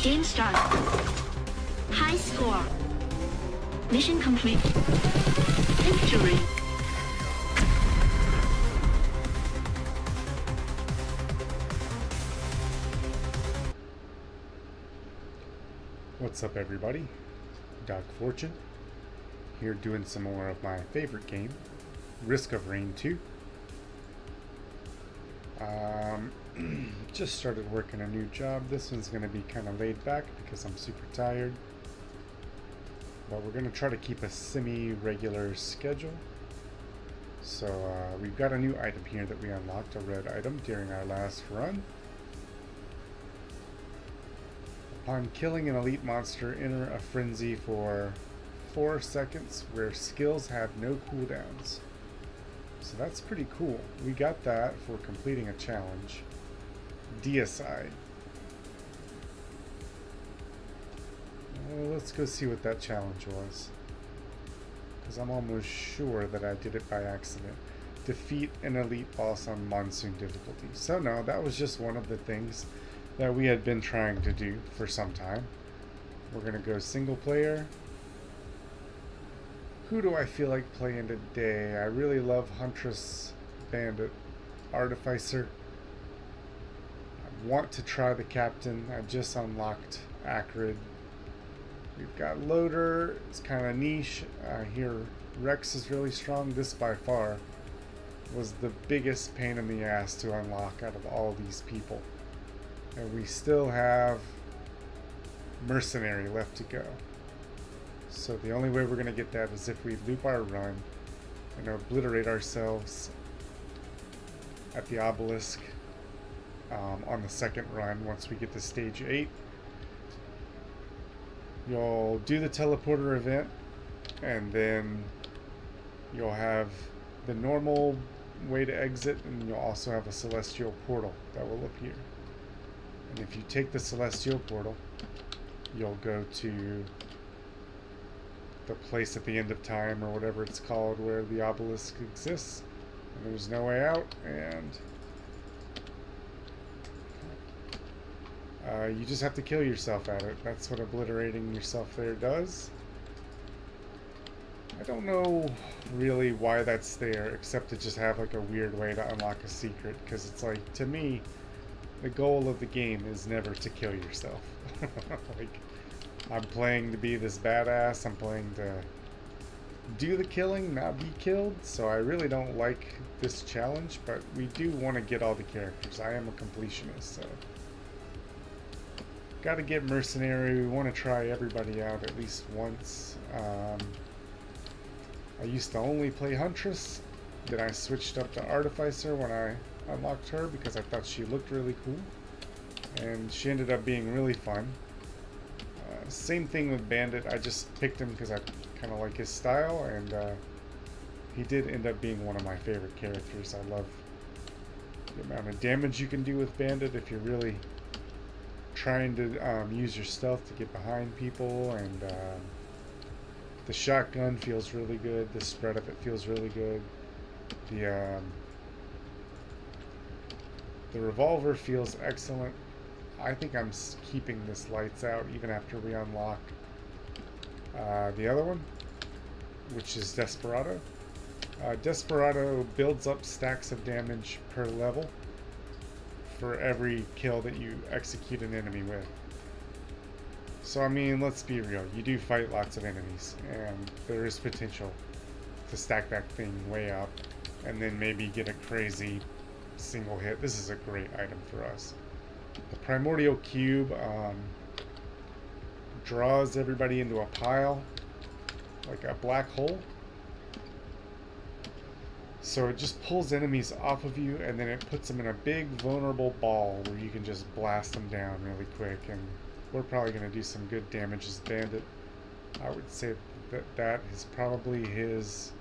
Game start. High score. Mission complete. Victory. What's up, everybody? Doc Fortune here, doing some more of my favorite game, Risk of Rain 2. Just started working a new job. This one's going to be kind of laid back because I'm super tired, but we're going to try to keep a semi-regular schedule. So we've got a new item here that we unlocked, a red item, during our last run. Upon killing an elite monster, enter a frenzy for 4 seconds where skills have no cooldowns. So that's pretty cool. We got that for completing a challenge. Deicide. Well, let's go see what that challenge was, because I'm almost sure that I did it by accident. Defeat an elite boss on monsoon difficulty. So no, that was just one of the things that we had been trying to do for some time. We're gonna go single player. Who do I feel like playing today? I really love Huntress, Bandit, Artificer. I want to try the Captain. I just unlocked Acrid. We've got Loader. It's kind of niche. I hear Rex is really strong. This by far was the biggest pain in the ass to unlock out of all these people. And we still have Mercenary left to go. So the only way we're going to get that is if we loop our run and obliterate ourselves at the obelisk on the second run. Once we get to stage 8, you'll do the teleporter event, and then you'll have the normal way to exit, and you'll also have a celestial portal that will appear. And if you take the celestial portal, you'll go to the place at the end of time, or whatever it's called, where the obelisk exists, and there's no way out, and you just have to kill yourself at it. That's what obliterating yourself there does. I don't know really why that's there, except to just have like a weird way to unlock a secret, because it's like, to me, the goal of the game is never to kill yourself. Like, I'm playing to be this badass. I'm playing to do the killing, not be killed. So I really don't like this challenge, but we do want to get all the characters. I am a completionist, so got to get Mercenary. We want to try everybody out at least once. I used to only play Huntress. Then I switched up to Artificer when I unlocked her because I thought she looked really cool, and she ended up being really fun. Same thing with Bandit. I just picked him because I kind of like his style, and he did end up being one of my favorite characters. I love the amount of damage you can do with Bandit if you're really trying to use your stealth to get behind people, and the shotgun feels really good. The spread of it feels really good. The revolver feels excellent. I think I'm keeping this lights out even after we unlock the other one, which is Desperado. Desperado builds up stacks of damage per level for every kill that you execute an enemy with. So I mean, let's be real, you do fight lots of enemies, and there is potential to stack that thing way up and then maybe get a crazy single hit. This is a great item for us. The Primordial Cube draws everybody into a pile, like a black hole. So it just pulls enemies off of you, and then it puts them in a big vulnerable ball where you can just blast them down really quick. And we're probably going to do some good damage as Bandit. I would say that is probably his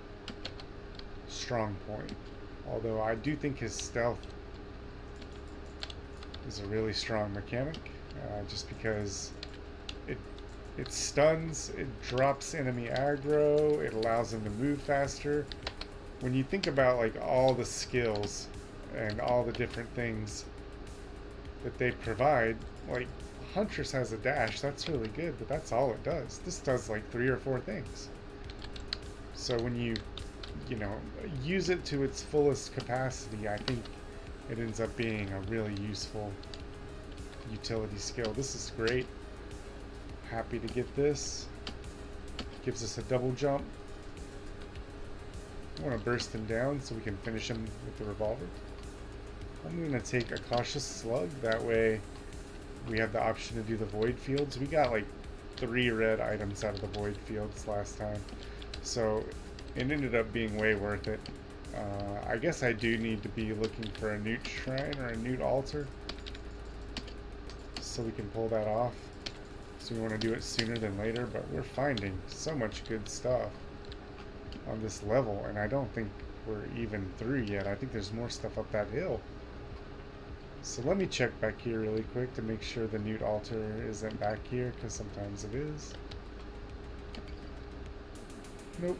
strong point. Although I do think his stealth is a really strong mechanic, just because it stuns, it drops enemy aggro, it allows them to move faster. When you think about like all the skills and all the different things that they provide, like Huntress has a dash. That's really good, but that's all it does. This does like 3 or 4 things. So when you know, use it to its fullest capacity, I think it ends up being a really useful utility skill. This is great. Happy to get this. Gives us a double jump. I want to burst him down so we can finish him with the revolver. I'm going to take a cautious slug. That way we have the option to do the void fields. We got like 3 red items out of the void fields last time. So it ended up being way worth it. I guess I do need to be looking for a newt shrine or a newt altar so we can pull that off. So we want to do it sooner than later, but we're finding so much good stuff on this level, and I don't think we're even through yet. I think there's more stuff up that hill. So let me check back here really quick to make sure the newt altar isn't back here, because sometimes it is. Nope.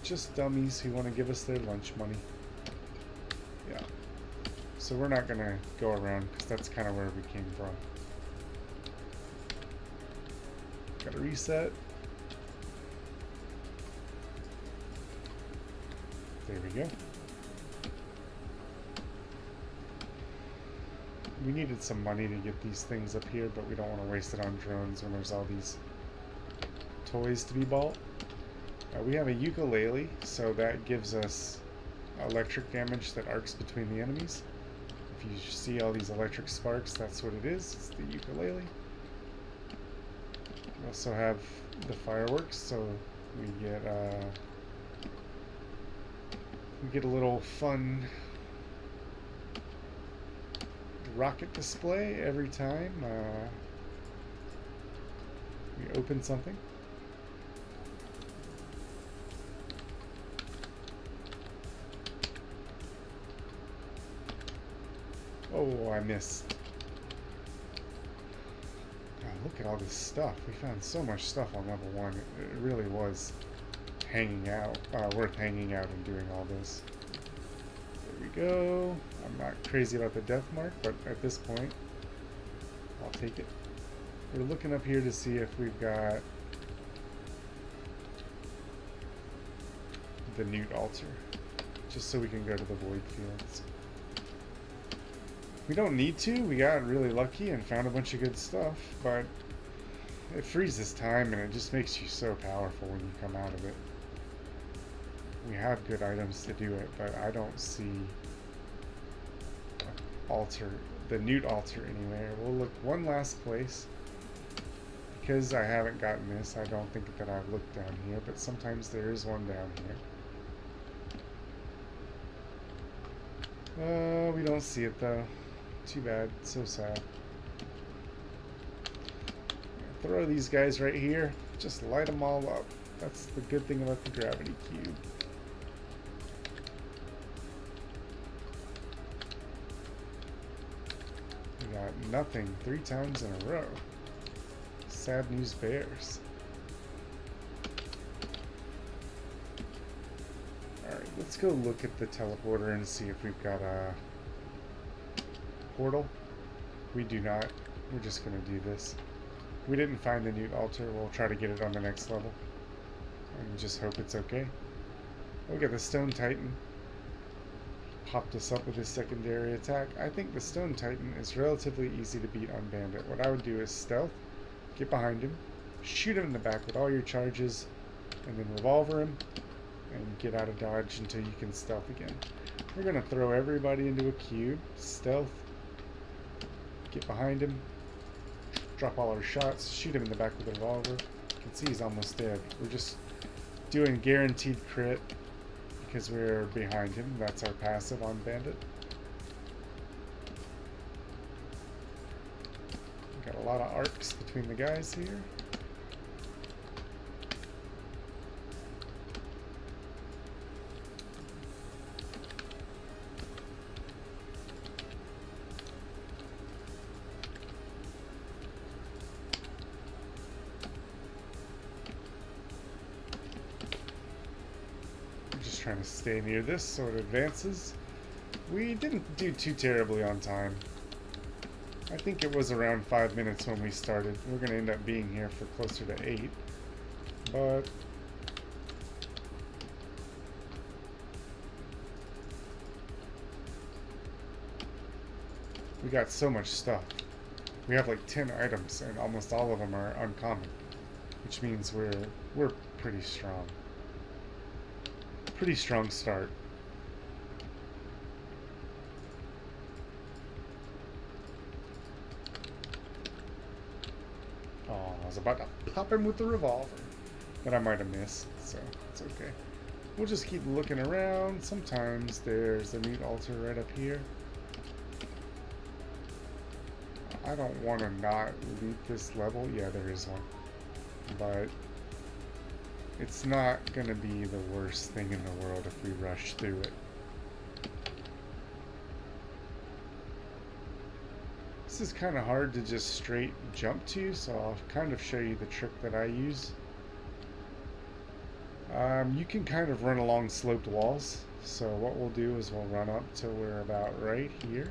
Just dummies who want to give us their lunch money. Yeah. So we're not going to go around, because that's kind of where we came from. Got to reset. There we go. We needed some money to get these things up here, but we don't want to waste it on drones when there's all these toys to be bought. We have a ukulele, so that gives us electric damage that arcs between the enemies. If you see all these electric sparks, that's what it is. It's the ukulele. We also have the fireworks, so we get a little fun rocket display every time we open something. Oh, I missed. God, look at all this stuff. We found so much stuff on level 1. It really was hanging out, worth hanging out and doing all this. There we go. I'm not crazy about the death mark, but at this point, I'll take it. We're looking up here to see if we've got the newt altar, just so we can go to the void fields. We don't need to. We got really lucky and found a bunch of good stuff, but it freezes time and it just makes you so powerful when you come out of it. We have good items to do it, but I don't see the newt altar anywhere. We'll look one last place. Because I haven't gotten this, I don't think that I've looked down here, but sometimes there is one down here. We don't see it though. Too bad. So sad. Throw these guys right here. Just light them all up. That's the good thing about the gravity cube. We got nothing 3 times in a row. Sad news bears. Alright, let's go look at the teleporter and see if we've got a portal. We do not. We're just going to do this. We didn't find the newt altar. We'll try to get it on the next level. And just hope it's okay. Look at the Stone Titan. Popped us up with his secondary attack. I think the Stone Titan is relatively easy to beat on Bandit. What I would do is stealth, get behind him, shoot him in the back with all your charges, and then revolver him, and get out of dodge until you can stealth again. We're going to throw everybody into a cube, stealth, get behind him, drop all our shots, shoot him in the back with a revolver. You can see he's almost dead. We're just doing guaranteed crit because we're behind him. That's our passive on Bandit. Got a lot of arcs between the guys here. Trying to stay near this so it advances. We didn't do too terribly on time. I think it was around 5 minutes when we started. We're going to end up being here for closer to 8. But we got so much stuff. We have like 10 items, and almost all of them are uncommon, which means we're pretty strong. Pretty strong start. Oh, I was about to pop him with the revolver, but I might have missed, so it's okay. We'll just keep looking around. Sometimes there's a neat altar right up here. I don't want to not loot this level. Yeah, there is one. But it's not going to be the worst thing in the world if we rush through it. This is kind of hard to just straight jump to, so I'll kind of show you the trick that I use. You can kind of run along sloped walls. So what we'll do is we'll run up till we're about right here.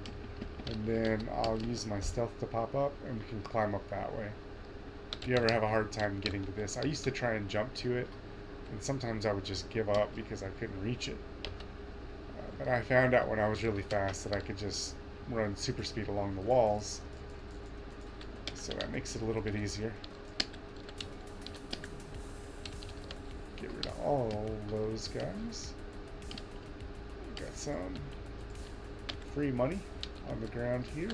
And then I'll use my stealth to pop up, and we can climb up that way. If you ever have a hard time getting to this, I used to try and jump to it, and sometimes I would just give up because I couldn't reach it. But I found out when I was really fast that I could just run super speed along the walls, so that makes it a little bit easier. Get rid of all those guys. Got some free money on the ground here.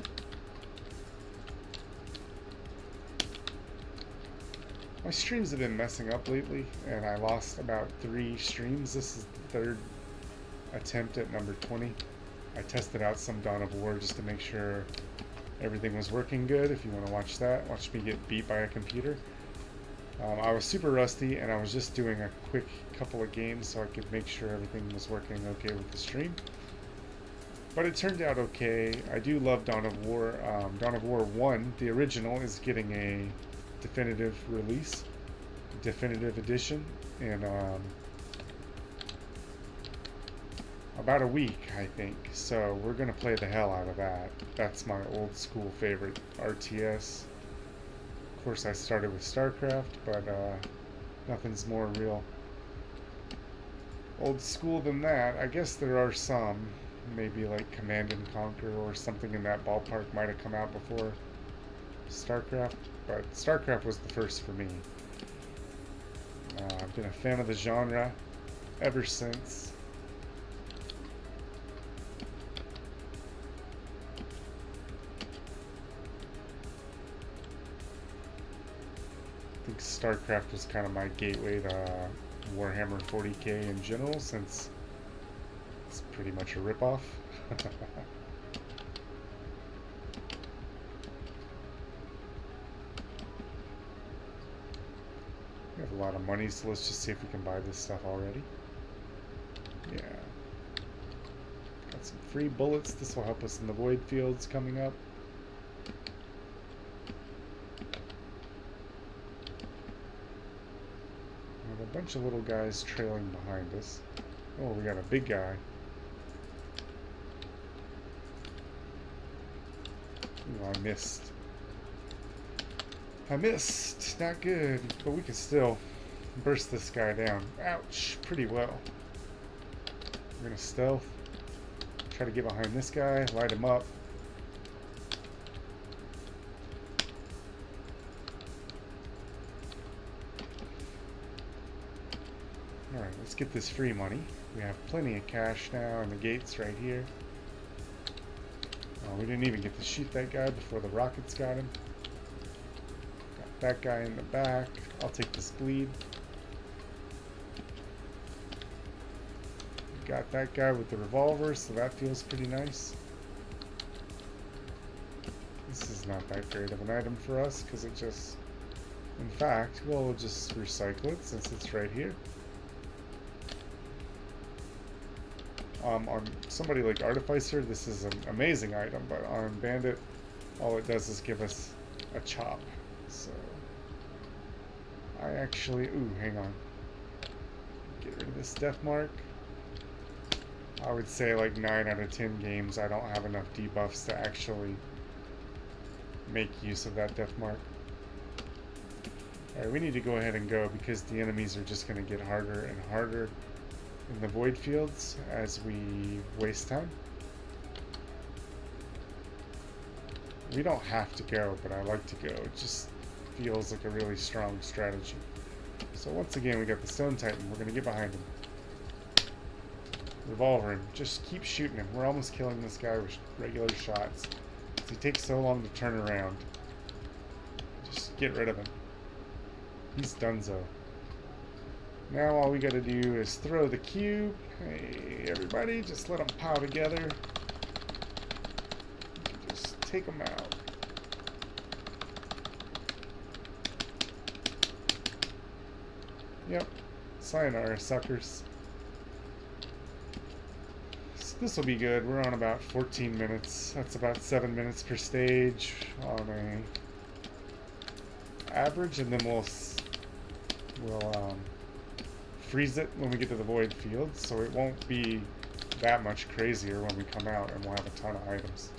My streams have been messing up lately, and I lost about 3 streams. This is the 3rd attempt at number 20. I tested out some Dawn of War just to make sure everything was working good. If you want to watch that, watch me get beat by a computer. I was super rusty, and I was just doing a quick couple of games so I could make sure everything was working okay with the stream. But it turned out okay. I do love Dawn of War. Dawn of War 1, the original, is getting a definitive release, definitive edition, in about a week, I think. So we're going to play the hell out of that. That's my old school favorite RTS. Of course, I started with StarCraft, but nothing's more real old school than that. I guess there are some. Maybe like Command and Conquer or something in that ballpark might have come out before StarCraft, but StarCraft was the first for me. I've been a fan of the genre ever since. I think StarCraft was kind of my gateway to Warhammer 40k in general, since it's pretty much a ripoff. We have a lot of money, so let's just see if we can buy this stuff already. Yeah. Got some free bullets. This will help us in the void fields coming up. We have a bunch of little guys trailing behind us. Oh, we got a big guy. Ooh, I missed. I missed. Not good. But we can still burst this guy down. Ouch. Pretty well. We're going to stealth. Try to get behind this guy. Light him up. Alright, let's get this free money. We have plenty of cash now, and the gate's right here. Oh, we didn't even get to shoot that guy before the rockets got him. Got that guy in the back. I'll take this bleed. Got that guy with the revolver, so that feels pretty nice. This is not that great of an item for us, because it just... In fact, we'll just recycle it since it's right here. On somebody like Artificer, this is an amazing item, but on Bandit, all it does is give us a chop. So, I actually... Ooh, hang on. Get rid of this death mark. I would say like 9 out of 10 games I don't have enough debuffs to actually make use of that death mark. Alright, we need to go ahead and go because the enemies are just going to get harder and harder in the void fields as we waste time. We don't have to go, but I like to go. It just feels like a really strong strategy. So once again, we got the Stone Titan. We're going to get behind him. Revolver him. Just keep shooting him. We're almost killing this guy with regular shots. He takes so long to turn around. Just get rid of him. He's donezo. Now all we gotta do is throw the cube. Hey, everybody, just let them pow together. Just take them out. Yep. Sayonara, suckers. This will be good. We're on about 14 minutes. That's about 7 minutes per stage on a average, and then we'll freeze it when we get to the void field, so it won't be that much crazier when we come out, and we'll have a ton of items.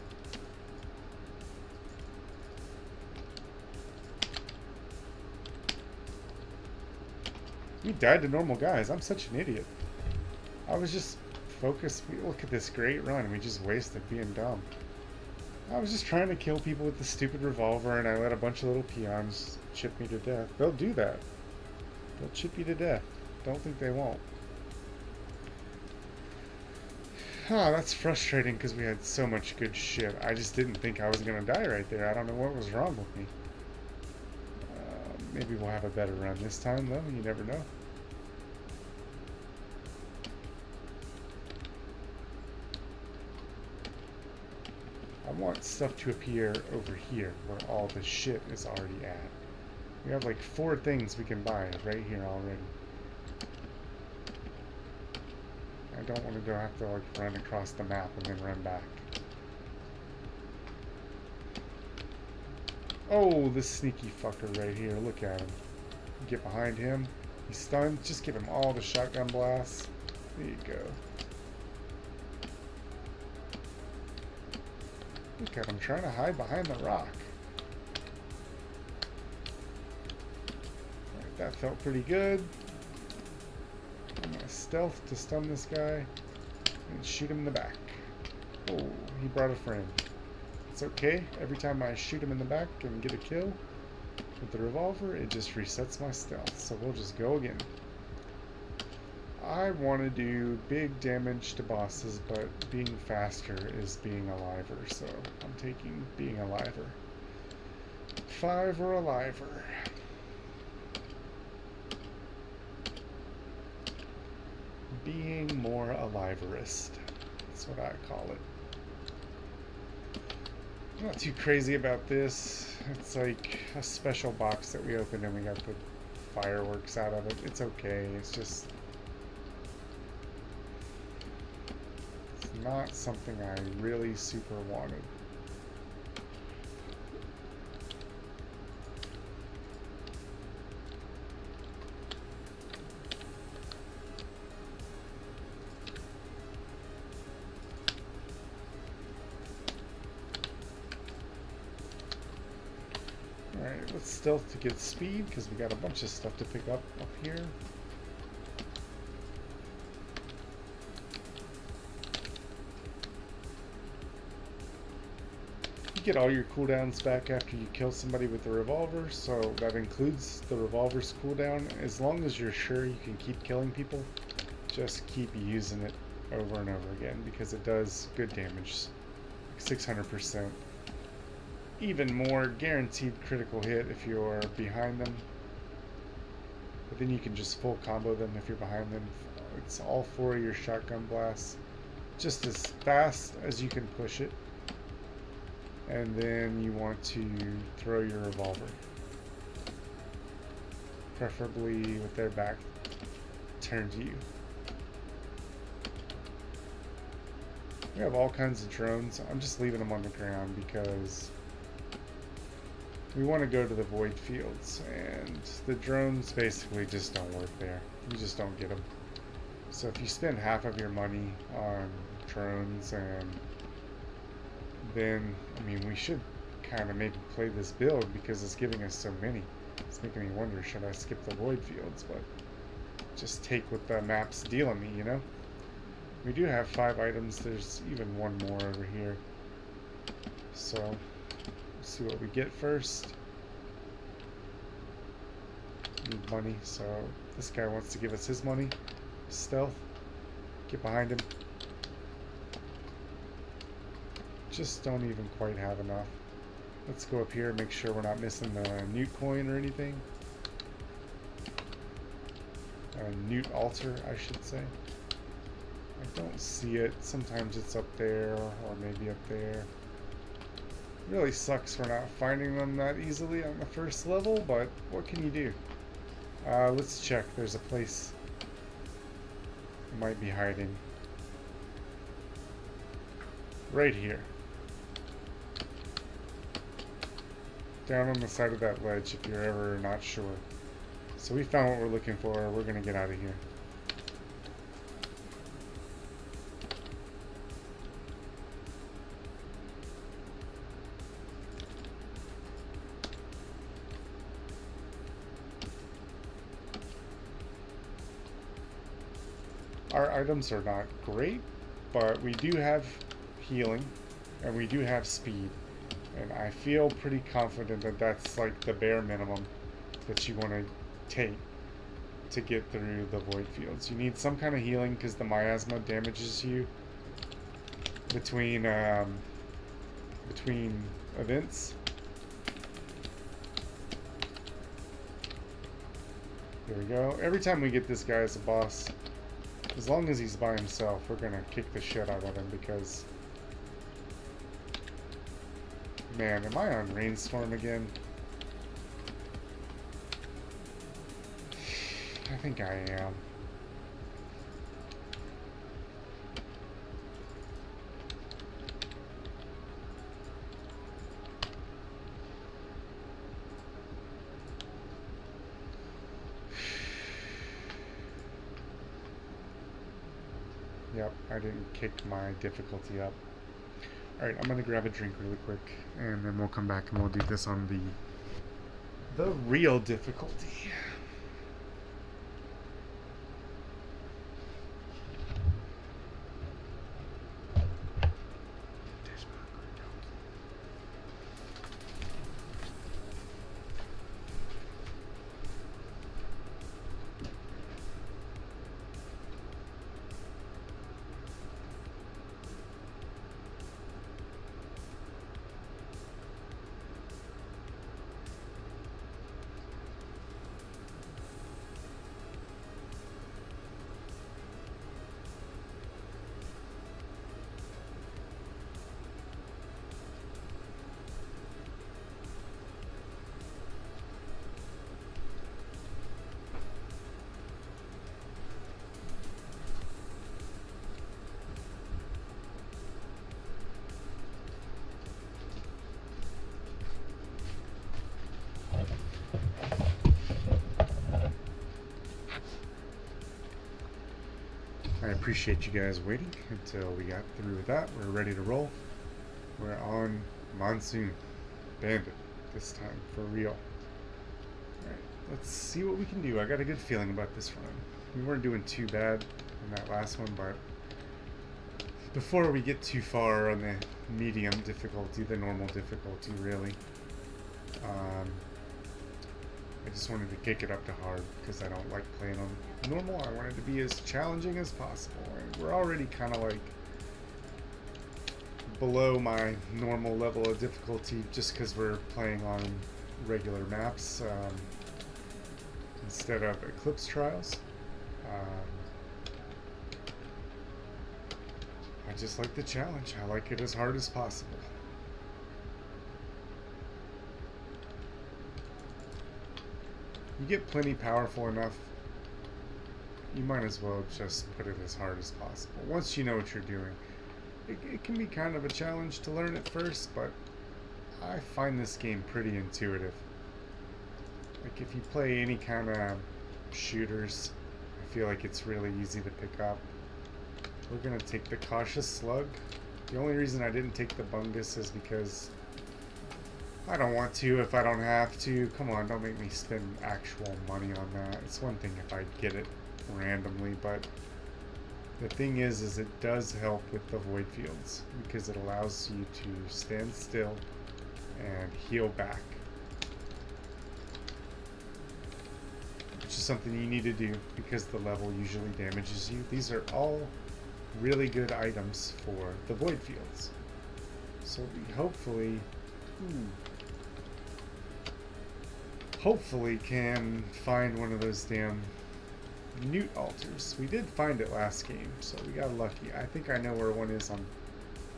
We died to normal guys. I'm such an idiot. I was just focused. Look at this great run. We just wasted being dumb. I was just trying to kill people with the stupid revolver, and I let a bunch of little peons chip me to death. They'll do that. They'll chip you to death. Don't think they won't. Ah, that's frustrating because we had so much good shit. I just didn't think I was going to die right there. I don't know what was wrong with me. Maybe we'll have a better run this time, though. You never know. I want stuff to appear over here where all the shit is already at. We have like 4 things we can buy right here already. I don't want to go have to like run across the map and then run back. Oh, this sneaky fucker right here. Look at him. Get behind him. He's stunned. Just give him all the shotgun blasts. There you go. Look at him trying to hide behind the rock. Alright, that felt pretty good. I'm gonna stealth to stun this guy and shoot him in the back. Oh, he brought a friend. It's okay. Every time I shoot him in the back and get a kill with the revolver, it just resets my stealth. So we'll just go again. I want to do big damage to bosses, but being faster is being a liver, so I'm taking being a liver. 5 or a liver. Being more a liverist. That's what I call it. I'm not too crazy about this. It's like a special box that we opened and we got the fireworks out of it. It's okay. It's just not something I really super wanted. Alright, let's stealth to get speed because we got a bunch of stuff to pick up here. Get all your cooldowns back after you kill somebody with the revolver, so that includes the revolver's cooldown. As long as you're sure you can keep killing people, just keep using it over and over again because it does good damage. 600%. Even more guaranteed critical hit if you're behind them. But then you can just full combo them if you're behind them. It's all 4 of your shotgun blasts. Just as fast as you can push it. And then you want to throw your revolver. Preferably with their back turned to you. We have all kinds of drones. I'm just leaving them on the ground because we want to go to the void fields. And the drones basically just don't work there. You just don't get them. So if you spend half of your money on drones and then, I mean, we should kind of maybe play this build because it's giving us so many. It's making me wonder, should I skip the void fields, but just take what the map's dealing me, you know? We do have 5 items. There's even one more over here. So, let's see what we get first. Need money, so this guy wants to give us his money. Stealth. Get behind him. Just don't even quite have enough. Let's go up here and make sure we're not missing the newt coin or anything. Newt altar, I should say. I don't see it. Sometimes it's up there, or maybe up there. It really sucks we're not finding them that easily on the first level, but what can you do? Let's check. There's a place it might be hiding. Right here. Down on the side of that ledge if you're ever not sure. So we found what we're looking for. We're going to get out of here. Our items are not great, but we do have healing and we do have speed. And I feel pretty confident that that's like the bare minimum that you want to take to get through the void fields. You need some kind of healing because the miasma damages you between events. Here we go. Every time we get this guy as a boss, as long as he's by himself, we're gonna kick the shit out of him because, man, am I on Rainstorm again? I think I am. Yep, I didn't kick my difficulty up. Alright, I'm gonna grab a drink really quick, and then we'll come back and we'll do this on the real difficulty. I appreciate you guys waiting until we got through with that. We're ready to roll. We're on Monsoon Bandit this time, for real. Alright, let's see what we can do. I got a good feeling about this run. We weren't doing too bad in that last one, but before we get too far on the medium difficulty, the normal difficulty really, I just wanted to kick it up to hard because I don't like playing on normal. I want it to be as challenging as possible. And we're already kind of like below my normal level of difficulty just because we're playing on regular maps instead of Eclipse Trials. I just like the challenge. I like it as hard as possible. You get plenty powerful enough, you might as well just put it as hard as possible. Once you know what you're doing, it can be kind of a challenge to learn at first, but I find this game pretty intuitive. Like if you play any kind of shooters, I feel like it's really easy to pick up. We're gonna take the Cautious Slug. The only reason I didn't take the Bungus is because I don't want to if I don't have to. Come on, don't make me spend actual money on that. It's one thing if I get it randomly, but the thing is it does help with the void fields because it allows you to stand still and heal back, which is something you need to do because the level usually damages you. These are all really good items for the void fields. So we hopefully can find one of those damn newt altars. We did find it last game, so we got lucky. I think I know where one is on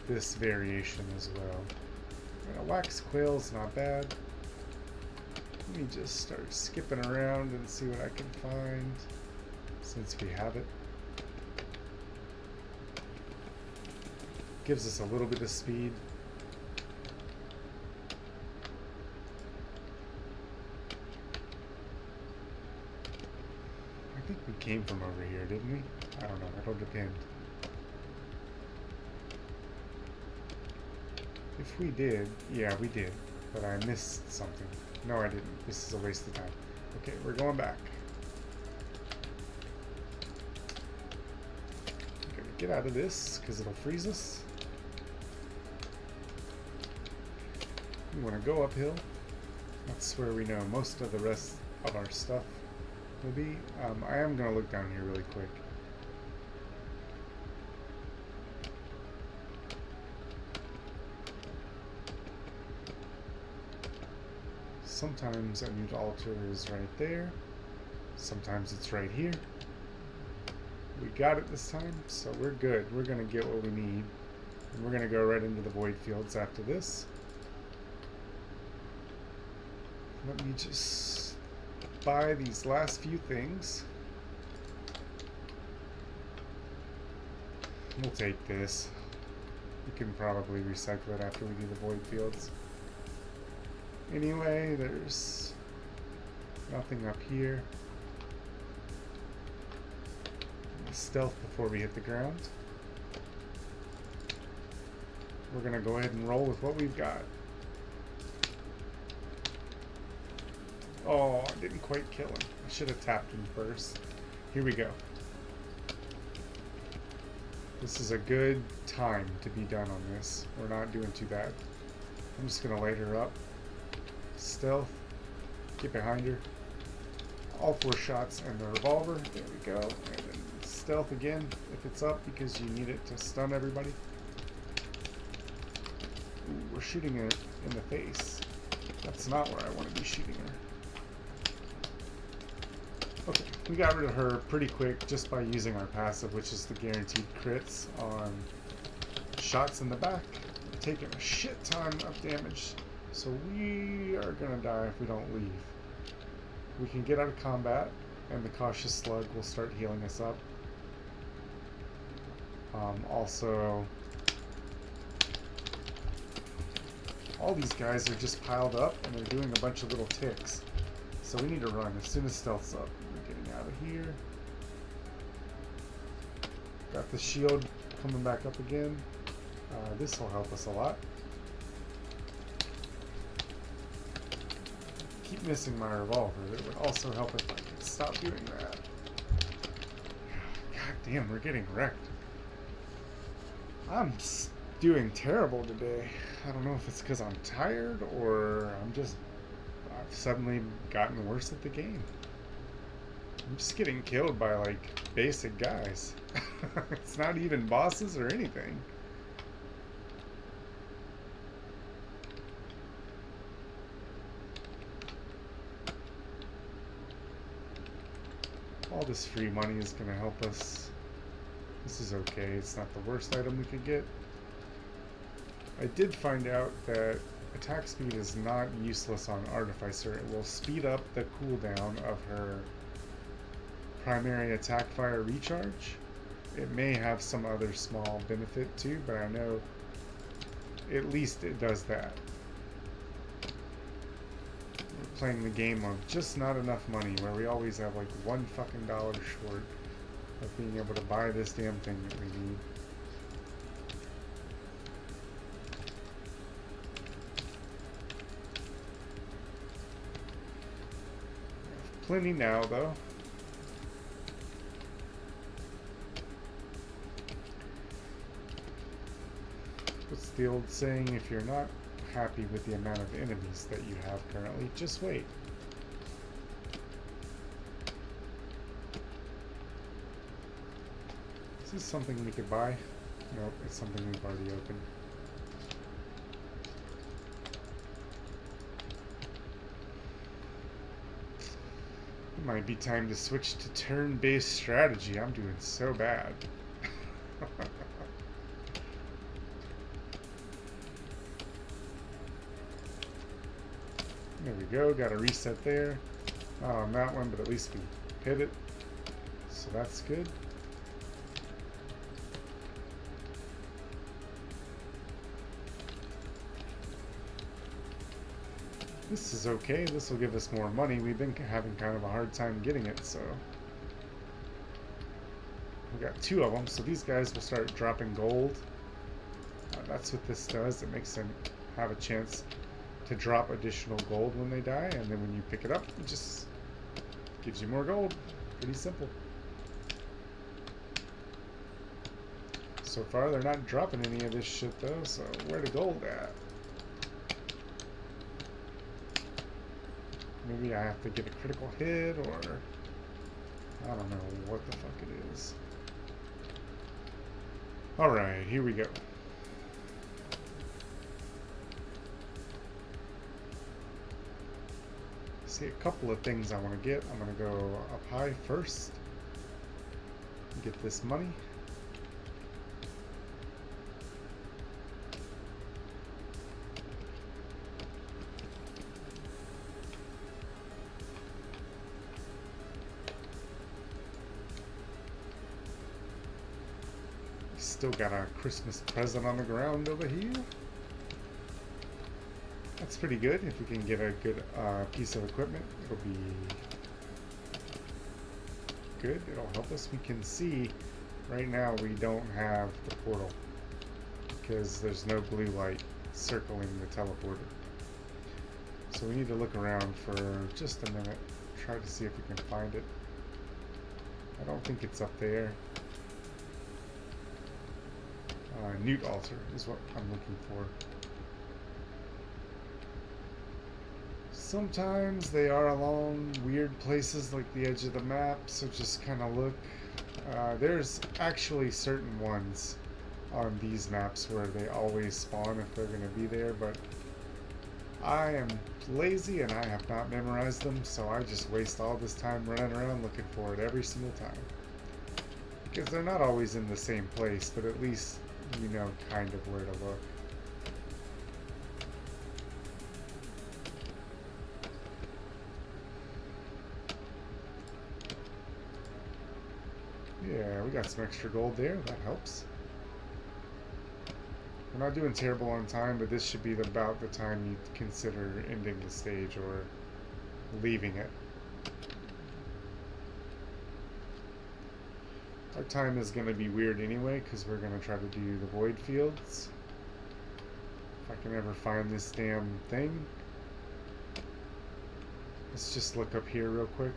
this variation as well. A wax quail's not bad. Let me just start skipping around and see what I can find since we have it. Gives us a little bit of speed. I think we came from over here, didn't we? I don't know, it'll depend. If we did, yeah, we did, but I missed something. No, I didn't. This is a waste of time. Okay, we're going back. I'm gonna get out of this because it'll freeze us. We want to go uphill. That's where we know most of the rest of our stuff will be. I am going to look down here really quick. Sometimes a new altar is right there. Sometimes it's right here. We got it this time, so we're good. We're going to get what we need. And we're going to go right into the void fields after this. Let me just buy these last few things. We'll take this. We can probably recycle it after we do the void fields. Anyway, there's nothing up here. Stealth before we hit the ground. We're gonna go ahead and roll with what we've got. Oh, I didn't quite kill him. I should have tapped him first. Here we go. This is a good time to be done on this. We're not doing too bad. I'm just gonna light her up. Stealth. Get behind her. All 4 shots and the revolver. There we go. And then stealth again if it's up because you need it to stun everybody. Ooh, we're shooting her in the face. That's not where I want to be shooting her. Okay, we got rid of her pretty quick just by using our passive, which is the guaranteed crits on shots in the back. We're taking a shit ton of damage, so we are gonna die if we don't leave. We can get out of combat, and the cautious slug will start healing us up. Also, all these guys are just piled up, and they're doing a bunch of little ticks. So we need to run as soon as stealth's up. We're getting out of here. Got the shield coming back up again. This will help us a lot. Keep missing my revolver. It would also help if I could stop doing that. God damn, we're getting wrecked. I'm doing terrible today. I don't know if it's because I'm tired or I've suddenly gotten worse at the game. I'm just getting killed by like basic guys. It's not even bosses or anything. All this free money is going to help us. This is okay. It's not the worst item we could get. I did find out that attack speed is not useless on Artificer. It will speed up the cooldown of her primary attack fire recharge. It may have some other small benefit too, but I know at least it does that. We're playing the game of just not enough money, where we always have like $1 fucking short of being able to buy this damn thing that we need. plenty now, though. What's the old saying? If you're not happy with the amount of enemies that you have currently, just wait. Is this something we could buy? Nope, it's something we've already opened. It might be time to switch to turn-based strategy. I'm doing so bad. There we go, got a reset there. Not on that one, but at least we hit it. So that's good. This is okay, this will give us more money. We've been having kind of a hard time getting it, so. We got 2 of them, so these guys will start dropping gold. That's what this does, it makes them have a chance to drop additional gold when they die, and then when you pick it up, it just gives you more gold. Pretty simple. So far, they're not dropping any of this shit though, so where the gold at? Maybe I have to get a critical hit, or I don't know what the fuck it is. Alright, here we go. See a couple of things I want to get. I'm going to go up high first. Get this money. Still got a Christmas present on the ground over here. That's pretty good. If we can get a good piece of equipment, it'll be good. It'll help us. We can see right now we don't have the portal because there's no blue light circling the teleporter. So we need to look around for just a minute, try to see if we can find it. I don't think it's up there. Newt altar is what I'm looking for. Sometimes they are along weird places like the edge of the map, so just kind of look. There's actually certain ones on these maps where they always spawn if they're going to be there, but I am lazy and I have not memorized them, so I just waste all this time running around looking for it every single time. Because they're not always in the same place, but at least you know kind of where to look. Yeah, we got some extra gold there. That helps. We're not doing terrible on time, but this should be about the time you consider ending the stage or leaving it. Our time is going to be weird anyway, because we're going to try to do the void fields. If I can ever find this damn thing. Let's just look up here real quick.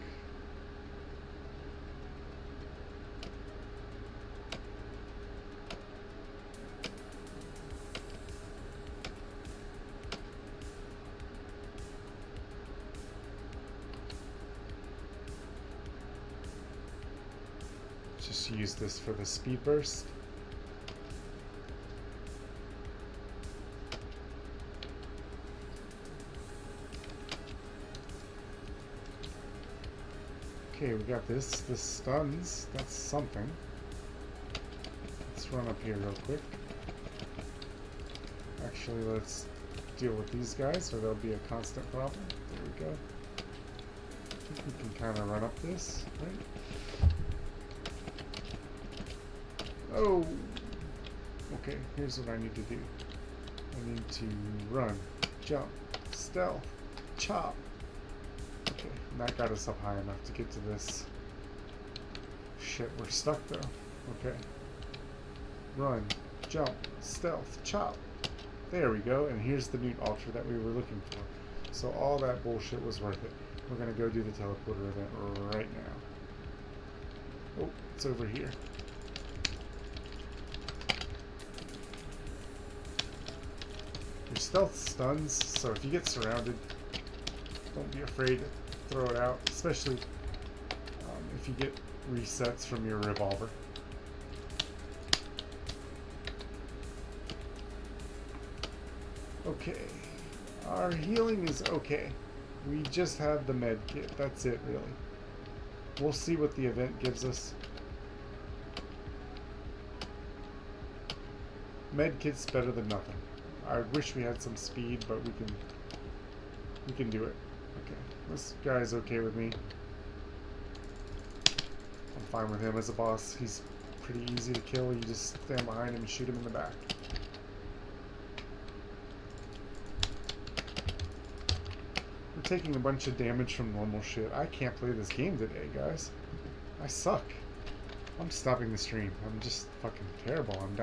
Just use this for the speed burst. Okay, we got this. This stuns. That's something. Let's run up here real quick. Actually, let's deal with these guys or there'll be a constant problem. There we go. I think we can kind of run up this, right? Oh! Okay, here's what I need to do. I need to run, jump, stealth, chop. Okay, and that got us up high enough to get to this. Shit, we're stuck though. Okay. Run, jump, stealth, chop. There we go, and here's the Newt altar that we were looking for. So all that bullshit was worth it. We're gonna go do the teleporter event right now. Oh, it's over here. Your stealth stuns, so if you get surrounded, don't be afraid to throw it out, especially if you get resets from your revolver. Okay, our healing is okay. We just have the med kit, that's it really. We'll see what the event gives us. Med kit's better than nothing. I wish we had some speed, but we can do it. Okay, this guy's okay with me. I'm fine with him as a boss. He's pretty easy to kill. You just stand behind him and shoot him in the back. We're taking a bunch of damage from normal shit. I can't play this game today, guys. I suck. I'm stopping the stream. I'm just fucking terrible. I'm